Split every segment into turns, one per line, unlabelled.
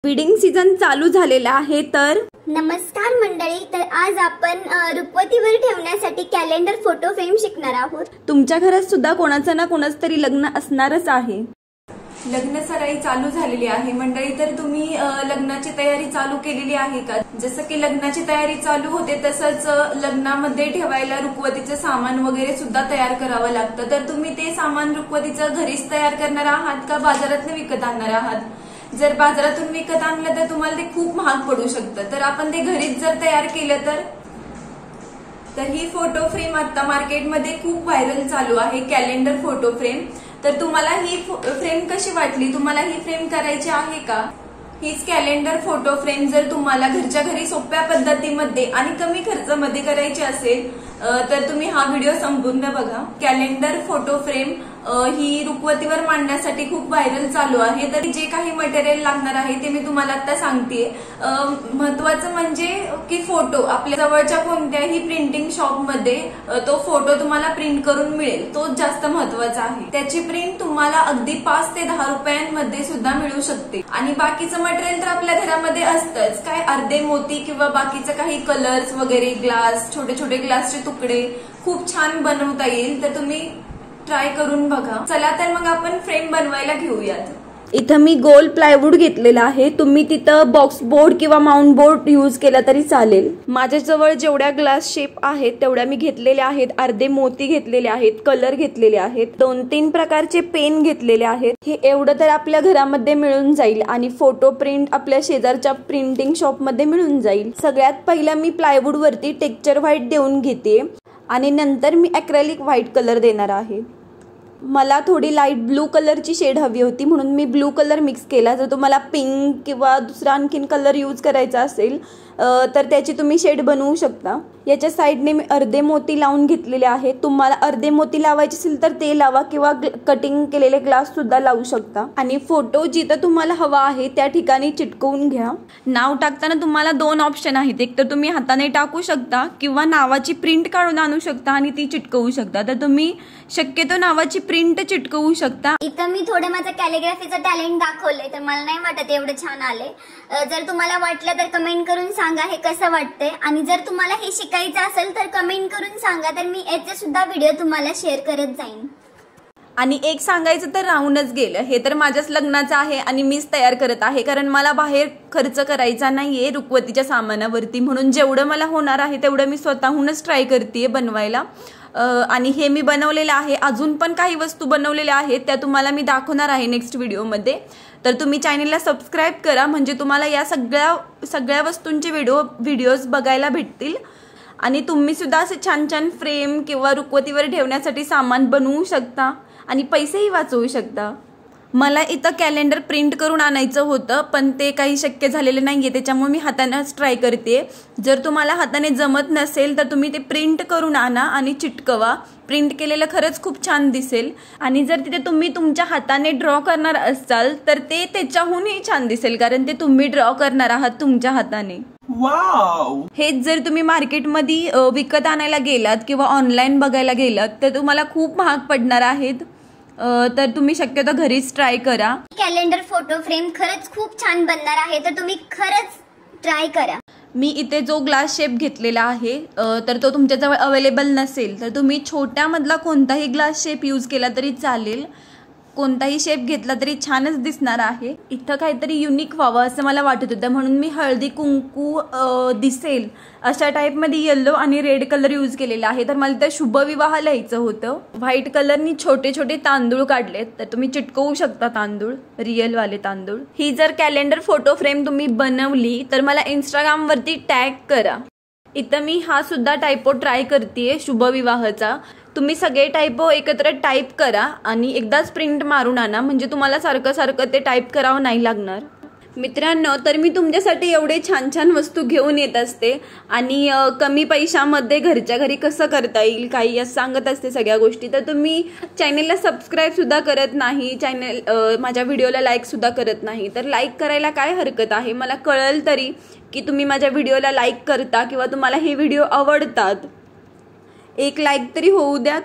Wedding season चालू झालेला आहे तर
नमस्कार मंडळी। तर आज आपण रुखवतीवर ठेवण्यासाठी कॅलेंडर फोटो फ्रेम शिकणार आहोत।
तुमच्या घरात सुद्धा कोणाचं ना कोणाचं तरी लग्न असणारच आहे।
लग्न सराई चालू झालेली आहे मंडळी। तर तुम्ही लग्नाची तयारी चालू केलेली आहे का? जसं की लग्नाची तयारी चालू होते तसंच लग्नामध्ये ठेवायला रुखवतीचं सामान वगैरे सुद्धा तयार करावं लागतं। तर तुम्ही ते सामान रुखवतीचं घरीच तयार करणार आहात का बाजारातून विकत आणणार आहात? जर बाजारातून विकत आणलं तर तुम्हाला ते खूप महाग पडू शकतं। तर आपण ते घरीच जर तयार केलं तर ही फोटो फ्रेम आता मार्केटमध्ये खूप व्हायरल चालू आहे, कॅलेंडर फोटो फ्रेम। तर तुम्हाला ही फ्रेम कशी वाटली? तुम्हाला ही फ्रेम करायची आहे का? हीच कॅलेंडर फोटो फ्रेम जर तुम्हाला घरच्या घरी सोप्या पद्धतीमध्ये आणि कमी खर्चामध्ये करायची असेल तर तुम्ही हा व्हिडिओ संपूर्ण बघा। कॅलेंडर फोटो फ्रेम ही रुखवतीवर मांडण्यासाठी खूप व्हायरल चालू आहे। तर जे काही मटेरियल लागणार आहे ते मी तुम्हाला आता सांगते। महत्वाचं म्हणजे की फोटो आपल्या जवळच्या कोणत्याही प्रिंटिंग शॉप मध्ये तो फोटो तुम्हाला प्रिंट करून मिळेल, तो जास्त महत्वाचा आहे। त्याची प्रिंट तुम्हाला अगदी 5 ते 10 रुपयांमध्ये सुद्धा मिळू शकते। आणि बाकीचं मटेरियल तर आपल्या घरामध्ये असतंच, काय अर्धे मोती किंवा बाकीचं काही कलर्स वगैरे, ग्लास, छोटे छोटे ग्लासचे तुकडे खूप छान बनवता येईल। तर तुम्ही ट्राय करून बघा। चला तर मग आपण फ्रेम बनवायला घेऊयात।
इथं मी गोल प्लायवूड घेतलेला आहे। तुम्ही तिथं बॉक्स बोर्ड किंवा माउंट बोर्ड यूज केला तरी चालेल। माझ्याजवळ जेवढ्या ग्लास शेप आहेत तेवढ्या मी घेतलेल्या आहेत। अर्धे मोती घेतलेले आहेत, कलर घेतलेले आहेत, 2-3 प्रकारचे पेन घेतलेले आहेत। हे एवढं तर आपल्या घरामध्ये मिळून जाईल आणि फोटो प्रिंट आपल्या शेजारच्या प्रिंटिंग शॉप मध्ये मिळून जाईल। सगळ्यात पहिला मी प्लायवूड वरती टेक्स्चर व्हाईट देऊन घेते आणि नंतर मी ॲक्रेलिक व्हाईट कलर देणार आहे। मला थोडी लाईट ब्लू कलरची शेड हवी होती म्हणून मी ब्लू कलर मिक्स केला। जर तुम्हाला पिंक किंवा दुसरा आणखीन कलर यूज करायचा असेल तर त्याची तुम्ही शेड बनवू शकता। याच्या साईडने मी अर्धे मोती लावून घेतलेले आहेत। तुम्हाला अर्धे मोती लावायचे असेल तर ते लावा किंवा कटिंग केलेले ग्लास सुद्धा लावू शकता। आणि फोटो जिथं तुम्हाला हवा आहे त्या ठिकाणी चिटकवून घ्या। नाव टाकताना तुम्हाला 2 ऑप्शन आहेत, एक तर तुम्ही हाताने टाकू शकता किंवा नावाची प्रिंट काढून आणू शकता आणि ती चिटकवू शकता। तर तुम्ही शक्यतो नावाची प्रिंट चिटकवू शकता।
इथं मी थोडं माझं कॅलिग्राफीचं टॅलेंट दाखवलंय, तर मला नाही वाटत एवढं छान आलंय। जर तुम्हाला वाटलं तर कमेंट करून सांगा हे कसं वाटतंय। आणि जर तुम्हाला हे शिकायचं असेल तर कमेंट करून सांगा, तर मी याचे सुद्धा व्हिडिओ तुम्हाला शेअर करत जाईन।
आणि एक सांगायचं तर राहूनच गेलं, हे तर माझ्याच लग्नाचं आहे आणि मीच तयार करत आहे, कारण मला बाहेर खर्च करायचा नाहीये रुखवतीच्या सामानावरती। म्हणून जेवढं मला होणार आहे तेवढं मी स्वतःहूनच ट्राय करते बनवायला। आणि हे मी बनवलेलं आहे। अजून पण काही वस्तू बनवलेल्या आहेत त्या तुम्हाला मी दाखवणार आहे नेक्स्ट व्हिडिओमध्ये। तर तुम्ही चॅनलला सबस्क्राईब करा म्हणजे तुम्हाला या सगळ्या वस्तूंचे व्हिडिओज बघायला भेटतील। आणि तुम्ही सुद्धा असे छान छान फ्रेम किंवा रुखवतीवर ठेवण्यासाठी सामान बनवू शकता आणि पैसेही वाचवू शकता। मला इथं कॅलेंडर प्रिंट करून आणायचं होतं पण ते काही शक्य झालेलं नाहीये, त्याच्यामुळे मी हातानेच ट्राय करते। जर तुम्हाला हाताने जमत नसेल तर तुम्ही ते प्रिंट करून आणा आणि चिटकवा। प्रिंट केलेलं खरंच खूप छान दिसेल। आणि जर तिथे तुम्ही तुमच्या हाताने ड्रॉ करणार असाल तर ते त्याच्याहूनही छान दिसेल, कारण ते तुम्ही ड्रॉ करणार आहात तुमच्या हाताने।
वाव!
हेच जर तुम्ही मार्केटमध्ये विकत आणायला गेलात किंवा ऑनलाईन बघायला गेलात तर तुम्हाला खूप महाग पडणार आहेत। तर तुम्ही शक्यतो घरीच ट्राय करा।
कॅलेंडर फोटो फ्रेम खरंच खूप छान बनणार आहे, तर तुम्ही खरंच ट्राय करा।
मी इथे जो ग्लास शेप घेतलेला आहे तर तो तुमच्याजवळ अवेलेबल नसेल तर तुम्ही छोट्यामधला कोणताही ग्लास शेप यूज केला तरी चालेल। कोणताही शेप घेतला तरी छानच दिसणार आहे। इथं काहीतरी युनिक व्हावं असं मला वाटत होतं म्हणून मी हळदी कुंकू दिसेल अशा टाईपमध्ये येलो आणि रेड कलर यूज केलेला आहे। तर मला इथं शुभविवाह लिहायचं होतं। व्हाईट कलरनी छोटे छोटे तांदूळ काढलेत, तर तुम्ही चिटकवू शकता तांदूळ, रिअलवाले तांदूळ। ही जर कॅलेंडर फोटो फ्रेम तुम्ही बनवली तर मला इंस्टाग्रामवरती टॅग करा। इथं मी हा सुद्धा टायपो ट्राय करतेय शुभविवाहचा। तुम्ही सगळे टायपो एकत्र टाईप करा आणि एकदाच प्रिंट मारून आणा म्हणजे तुम्हाला सारखं सारखं ते टाईप करावं नाही लागणार। मित्रांनो, तर मी तुमच्यासाठी एवढे छान छान वस्तू घेऊन येत असते आणि कमी पैशामध्ये घरच्या घरी कसं करता येईल काही असं सांगत असते सगळ्या गोष्टी। तर तुम्ही चॅनलला सबस्क्राईब सुद्धा करत नाही, माझ्या व्हिडिओला लाईक सुद्धा करत नाही, तर लाईक करायला काय हरकत आहे? मला कळेल तरी की तुम्ही माझ्या व्हिडिओला लाईक करता किंवा तुम्हाला हे व्हिडिओ आवडतात। एक लाईक तरी होऊ द्यात।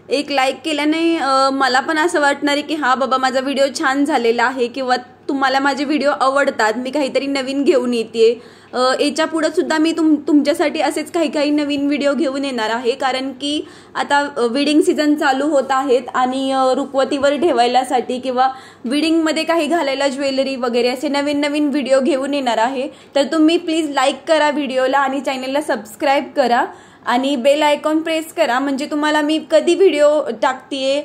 एक लाईक केल्याने मला पण असं वाटणार आहे की हा बाबा माझा व्हिडिओ छान झालेला आहे किंवा तुम्हाला माझे व्हिडिओ आवडतात, मी काहीतरी नवीन घेऊन येते. याच्या पुढे सुद्धा मी तुमच्यासाठी असेच काही नवीन व्हिडिओ घेऊन येणार आहे. कारण की आता वेडिंग सीझन चालू होत आहेत आणि रुखवतीवर ठेवायलासाठी किंवा वेडिंगमध्ये काही घालायला ज्वेलरी वगैरे असे नवीन व्हिडिओ घेऊन येणार आहे. तर तुम्ही प्लीज लाईक करा व्हिडिओला आणि चॅनलला सबस्क्राईब करा आणि बेल आयकॉन प्रेस करा, म्हणजे तुम्हाला मी कधी व्हिडिओ टाकतेय,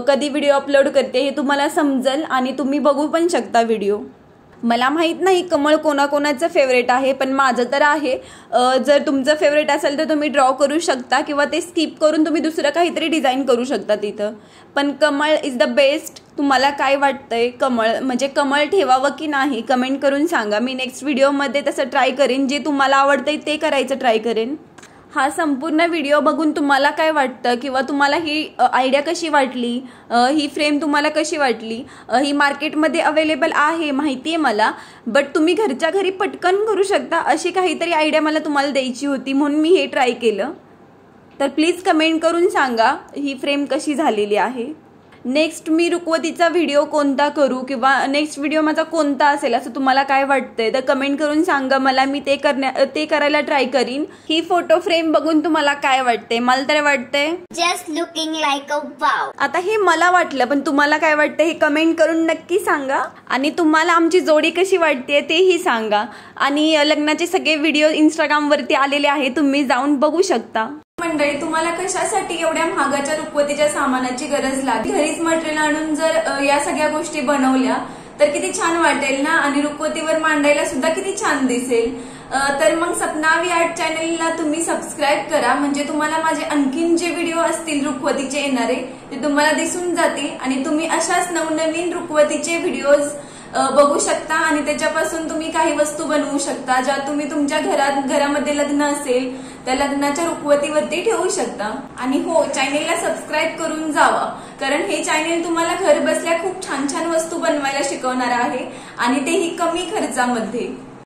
कधी व्हिडिओ अपलोड करते हे तुम्हाला समजेल आणि तुम्ही बघू पण शकता व्हिडिओ. मला माहीत नाही कमळ कोणाकोणाचं फेवरेट आहे, पण माझं तर आहे. जर तुमचं फेवरेट असेल तर तुम्ही ड्रॉ करू शकता किंवा ते स्किप करून तुम्ही दुसरं काहीतरी डिझाईन करू शकता तिथं. पण कमळ इज द बेस्ट. तुम्हाला काय वाटतंय, कमळ ठेवावं की नाही कमेंट करून सांगा. मी नेक्स्ट व्हिडिओमध्ये तसं ट्राय करेन, जे तुम्हाला आवडतंय ते करायचं ट्राय करेन. हा संपूर्ण व्हिडिओ बघून तुम्हाला काय वाटतं किंवा तुम्हाला ही आयडिया कशी वाटली, ही फ्रेम तुम्हाला कशी वाटली. ही मार्केटमध्ये अवेलेबल आहे माहिती आहे मला, बट तुम्ही घरच्या घरी पटकन करू शकता अशी काहीतरी आयडिया मला तुम्हाला द्यायची होती म्हणून मी हे ट्राय केलं. तर प्लीज कमेंट करून सांगा ही फ्रेम कशी झालेली आहे. नेक्स्ट मी रुखवतीचा व्हिडिओ कोणता करू किंवा नेक्स्ट व्हिडिओ माझा कोणता असेल असं तुम्हाला काय वाटतंय तर कमेंट करून सांगा मला. मी ते करायला ट्राय करीन. ही फोटो फ्रेम बघून तुम्हाला काय वाटते? मला तर वाटतंय
just looking like a wow.
आता हे मला वाटलं, पण तुम्हाला काय वाटतं हे कमेंट करून नक्की सांगा. आणि तुम्हाला आमची जोडी कशी वाटते तेही सांगा. आणि लग्नाचे सगळे व्हिडिओ इंस्टाग्रामवरती आलेले आहे, तुम्ही जाऊन बघू शकता.
मंडळी, तुम्हाला कशासाठी एवढ्या महागाच्या रुखवतीच्या सामानाची गरज लागली? घरीच मटेरियल आणून जर या सगळ्या गोष्टी बनवल्या तर किती छान वाटेल ना, आणि रुखवतीवर मांडायला सुद्धा किती छान दिसेल. तर मग सपनावी आर्ट चॅनलला तुम्ही सबस्क्राईब करा, म्हणजे तुम्हाला माझे आणखीन जे व्हिडिओ असतील रुखवतीचे येणारे ते तुम्हाला दिसून जातील आणि तुम्ही अशाच नवनवीन रुखवतीचे व्हिडिओज बघू शकता आणि त्याच्यापासून तुम्ही काही वस्तू बनवू शकता ज्या तुम्ही तुमच्या घरामध्ये लग्न असेल त्या लग्नाच्या रुखवतीवरती ठेवू शकता. आणि हो, चॅनेलला सबस्क्राईब करून जावा, कारण हे चॅनेल तुम्हाला घर बसल्या खूप छान छान वस्तू बनवायला शिकवणार आहे आणि तेही कमी खर्चामध्ये.